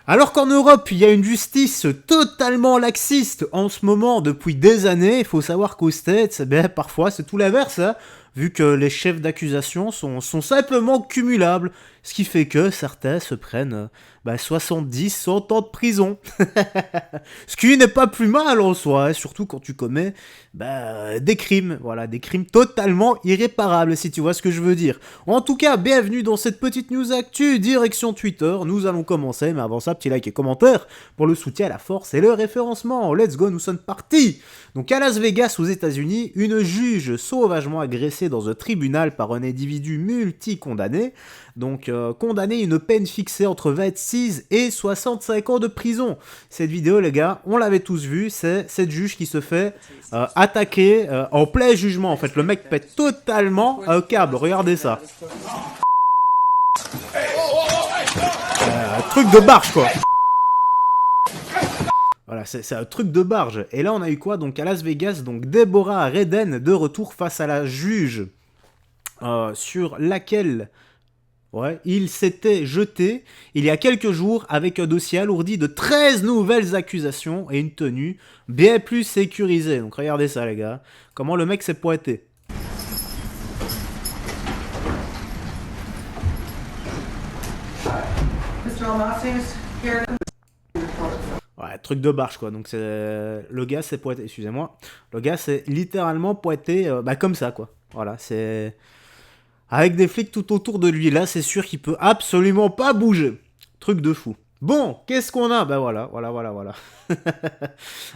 Alors qu'en Europe, il y a une justice totalement laxiste en ce moment depuis des années, il faut savoir qu'aux States, parfois c'est tout l'inverse, hein, vu que les chefs d'accusation sont simplement cumulables, ce qui fait que certains se prennent 70, 100 ans de prison. Ce qui n'est pas plus mal en soi, hein, surtout quand tu commets des crimes, voilà, des crimes totalement irréparables, si tu vois ce que je veux dire. En tout cas, bienvenue dans cette petite news actu, direction Twitter, nous allons commencer, mais avant ça, petit like et commentaire pour le soutien à la force et le référencement. Let's go, nous sommes partis. Donc à Las Vegas, aux États-Unis, une juge sauvagement agressée dans un tribunal par un individu multi-condamné, donc condamné à une peine fixée entre 26 et 65 ans de prison. Cette vidéo, les gars, on l'avait tous vu, c'est cette juge qui se fait attaquer en plein jugement. En fait, le mec pète totalement un câble, regardez ça. Un truc de barge, quoi. Voilà, c'est un truc de barge. Et là, on a eu quoi? Donc, à Las Vegas, donc Deborah Redden de retour face à la juge sur laquelle il s'était jeté il y a quelques jours avec un dossier alourdi de 13 nouvelles accusations et une tenue bien plus sécurisée. Donc, regardez ça, les gars. Comment le mec s'est pointé. Ouais, truc de barge, quoi. Donc, le gars s'est pointé, excusez-moi. Le gars s'est littéralement pointé comme ça, quoi. Voilà, c'est... Avec des flics tout autour de lui. Là, c'est sûr qu'il peut absolument pas bouger. Truc de fou. Bon, qu'est-ce qu'on a? Voilà.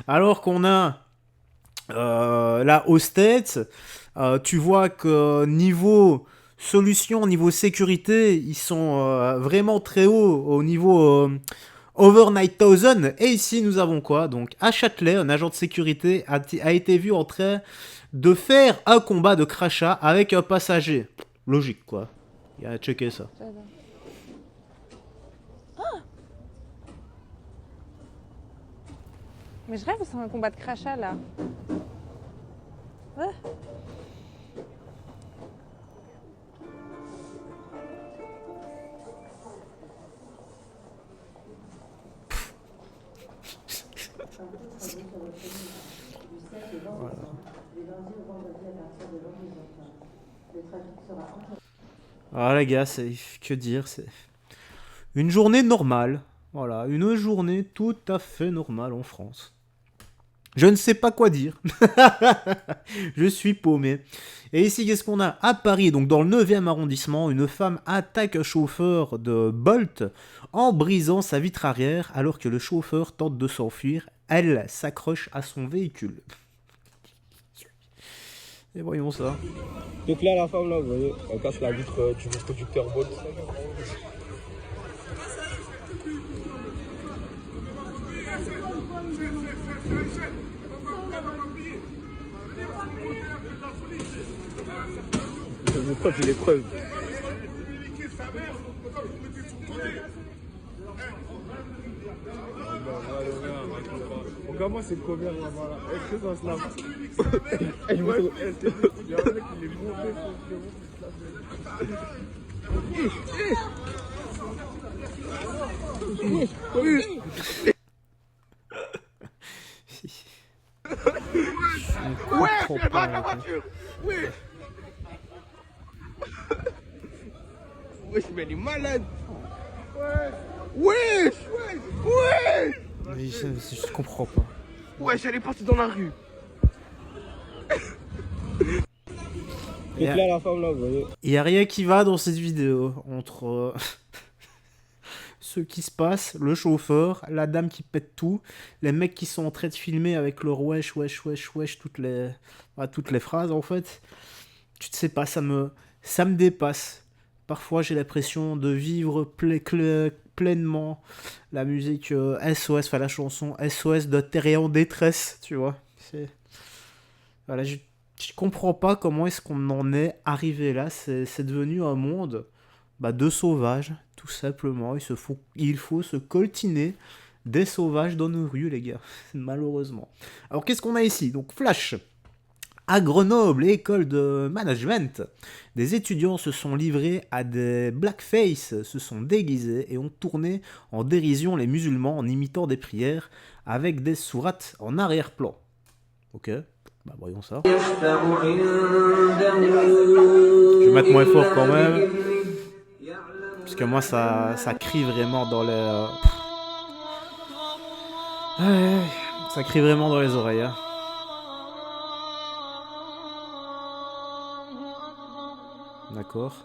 Alors qu'on a... là, aux States, tu vois que niveau solution, niveau sécurité, ils sont vraiment très hauts au niveau... Overnight 1000, et ici nous avons quoi? Donc à Châtelet, un agent de sécurité a été vu en train de faire un combat de crachat avec un passager. Logique, quoi. Il a checké ça. Ah, mais je rêve, c'est un combat de crachat là. Ah. Voilà. Ah les gars, c'est que dire, c'est une journée normale. Voilà, une journée tout à fait normale en France. Je ne sais pas quoi dire. Je suis paumé. Et ici, qu'est-ce qu'on a? À Paris, donc dans le 9e arrondissement, une femme attaque un chauffeur de Bolt en brisant sa vitre arrière alors que le chauffeur tente de s'enfuir. Elle s'accroche à son véhicule. Et voyons ça. Donc là, la femme, là, vous voyez, elle casse la vitre du conducteur Bolt. Mes preuves, j'ai les preuves. Regarde-moi, c'est combien là-bas là? Est-ce que ça se lave? Je vois, est-ce que il y a un mec qui est monté Ouais, fais pas la voiture. Oui. Wesh, mais elle est malade. Wesh, wesh. Mais je comprends pas. Wesh, elle est partie dans la rue. Donc là, la femme, là, vous voyez. Il n'y a rien qui va dans cette vidéo entre ce qui se passe, le chauffeur, la dame qui pète tout, les mecs qui sont en train de filmer avec leur wesh, toutes les phrases en fait. Tu ne sais pas, ça me dépasse. Parfois j'ai l'impression de vivre pleinement la musique SOS, enfin la chanson SOS de Terre en détresse, tu vois. Voilà, je comprends pas comment est-ce qu'on en est arrivé là. C'est devenu un monde de sauvages, tout simplement. Il faut se coltiner des sauvages dans nos rues, les gars. Malheureusement. Alors, qu'est-ce qu'on a ici? Donc, Flash. À Grenoble, école de management, des étudiants se sont livrés à des blackface, se sont déguisés et ont tourné en dérision les musulmans en imitant des prières avec des sourates en arrière-plan. Ok, bah voyons ça. Je vais mettre moins fort quand même, parce que moi ça crie vraiment dans les... Ouais, ça crie vraiment dans les oreilles. Hein. D'accord.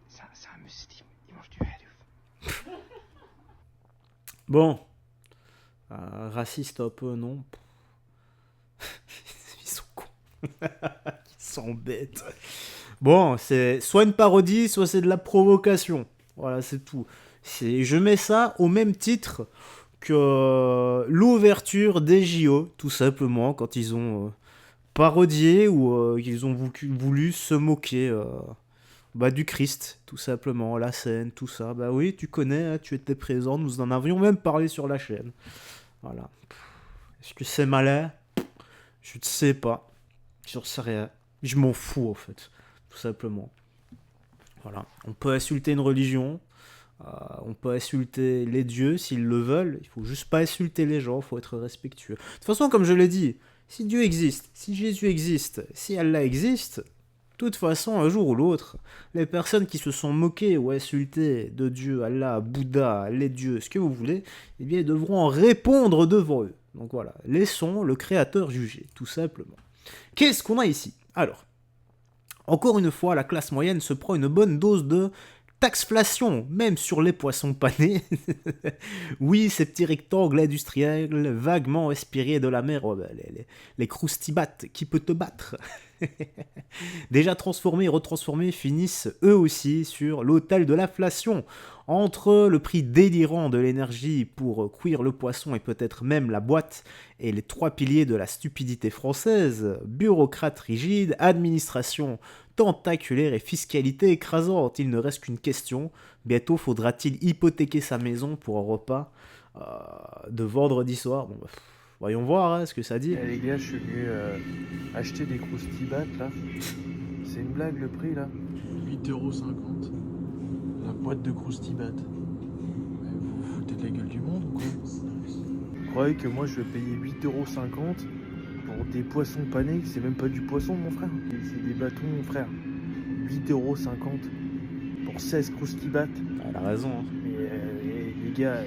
C'est un muscle, il mange du hallouf. Bon. Raciste un peu, non. Ils sont cons. Ils sont bêtes. Bon, c'est soit une parodie, soit c'est de la provocation. Voilà, c'est tout. Je mets ça au même titre que l'ouverture des JO, tout simplement, quand ils ont parodié ou qu'ils ont voulu se moquer du Christ, tout simplement, la scène, tout ça. Bah oui, tu connais, hein, tu étais présent, nous en avions même parlé sur la chaîne. Voilà. Est-ce que c'est malin? Je ne sais pas. J'en sais rien. Je m'en fous, en fait. Tout simplement. Voilà. On peut insulter une religion. On peut insulter les dieux s'ils le veulent. Il faut juste pas insulter les gens. Il faut être respectueux. De toute façon, comme je l'ai dit, si Dieu existe, si Jésus existe, si Allah existe, de toute façon, un jour ou l'autre, les personnes qui se sont moquées ou insultées de Dieu, Allah, Bouddha, les dieux, ce que vous voulez, eh bien, ils devront en répondre devant eux. Donc voilà, laissons le créateur juger, tout simplement. Qu'est-ce qu'on a ici? Alors, encore une fois, la classe moyenne se prend une bonne dose de taxflation, même sur les poissons panés. Oui, ces petits rectangles industriels vaguement inspirés de la mer, les croustibates, qui peut te battre? Déjà transformés et retransformés finissent eux aussi sur l'autel de l'inflation. Entre le prix délirant de l'énergie pour cuire le poisson et peut-être même la boîte et les trois piliers de la stupidité française, bureaucrate rigide, administration tentaculaire et fiscalité écrasante, il ne reste qu'une question. Bientôt faudra-t-il hypothéquer sa maison pour un repas de vendredi soir? Bon, voyons voir hein, ce que ça dit. Les gars, je suis venu acheter des croustibates là. C'est une blague le prix là. 8,50 € la boîte de croustibates. Vous vous foutez de la gueule du monde ou quoi? Vous croyez que moi je vais payer 8,50 € pour des poissons panés? C'est même pas du poisson mon frère. C'est des bâtons mon frère. 8,50 € pour 16 croustibates. Elle a raison. Hein. Mais les gars,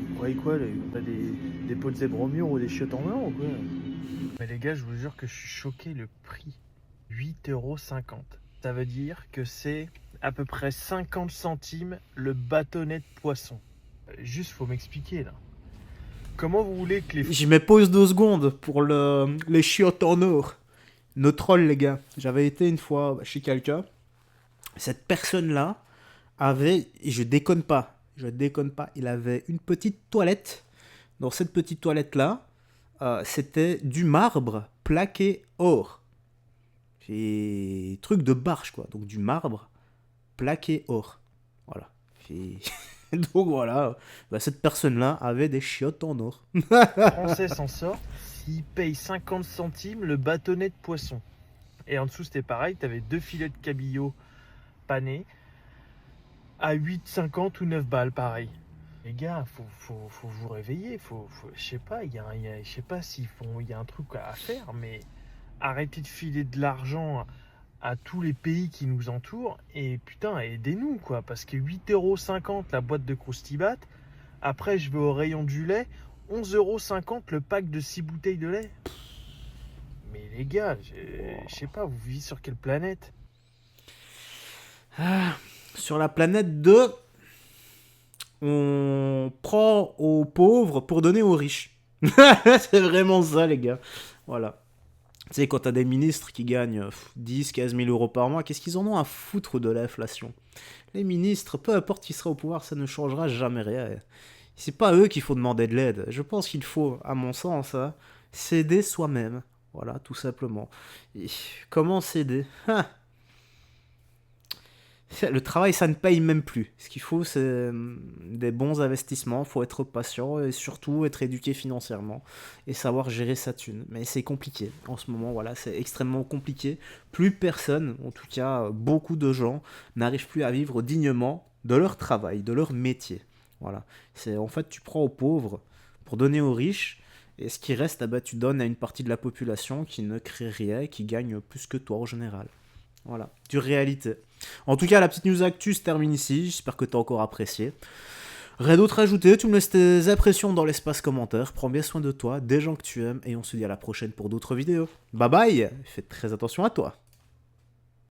vous croyez quoi là? On a des pots de zèbre au mur ou des chiottes en or ou quoi? Mais les gars, je vous jure que je suis choqué, le prix. 8,50 €. Ça veut dire que c'est à peu près 50 centimes le bâtonnet de poisson. Juste, faut m'expliquer là. Comment vous voulez que les... J'y mets pause 2 secondes pour les chiottes en or. Nos trolls, les gars. J'avais été une fois chez quelqu'un. Cette personne-là avait, et je déconne pas, il avait une petite toilette. Dans cette petite toilette-là, c'était du marbre plaqué or. Et truc de barge, quoi. Donc du marbre plaqué or. Voilà. Et... Donc voilà, cette personne-là avait des chiottes en or. Français s'en sort s'il paye 50 centimes le bâtonnet de poisson. Et en dessous, c'était pareil, t'avais 2 filets de cabillaud panés à 8,50 ou 9 balles, pareil. Les gars, faut vous réveiller, je sais pas, je sais pas s'il y a un truc à faire, mais arrêtez de filer de l'argent à tous les pays qui nous entourent et putain, aidez-nous quoi, parce que 8,50 € la boîte de croustibat, après je vais au rayon du lait, 11,50 € le pack de 6 bouteilles de lait. Mais les gars, je sais pas, vous vivez sur quelle planète? Sur la planète de... On prend aux pauvres pour donner aux riches. C'est vraiment ça, les gars. Voilà. Tu sais, quand t'as des ministres qui gagnent 10, 15 000 € par mois, qu'est-ce qu'ils en ont à foutre de l'inflation? Les ministres, peu importe qui sera au pouvoir, ça ne changera jamais rien. C'est pas eux qu'il faut demander de l'aide. Je pense qu'il faut, à mon sens, hein, s'aider soi-même. Voilà, tout simplement. Et comment s'aider? Le travail, ça ne paye même plus. Ce qu'il faut, c'est des bons investissements. Il faut être patient et surtout être éduqué financièrement et savoir gérer sa thune. Mais c'est compliqué. En ce moment, voilà, c'est extrêmement compliqué. Plus personne, en tout cas beaucoup de gens, n'arrivent plus à vivre dignement de leur travail, de leur métier. Voilà. En fait, tu prends aux pauvres pour donner aux riches. Et ce qui reste, ah bah, tu donnes à une partie de la population qui ne crée rien et qui gagne plus que toi en général. Voilà, dure réalité. En tout cas, la petite news actu se termine ici. J'espère que t'as encore apprécié. Rien d'autre à ajouter, tu me laisses tes impressions dans l'espace commentaire. Prends bien soin de toi, des gens que tu aimes, et on se dit à la prochaine pour d'autres vidéos. Bye bye, fais très attention à toi.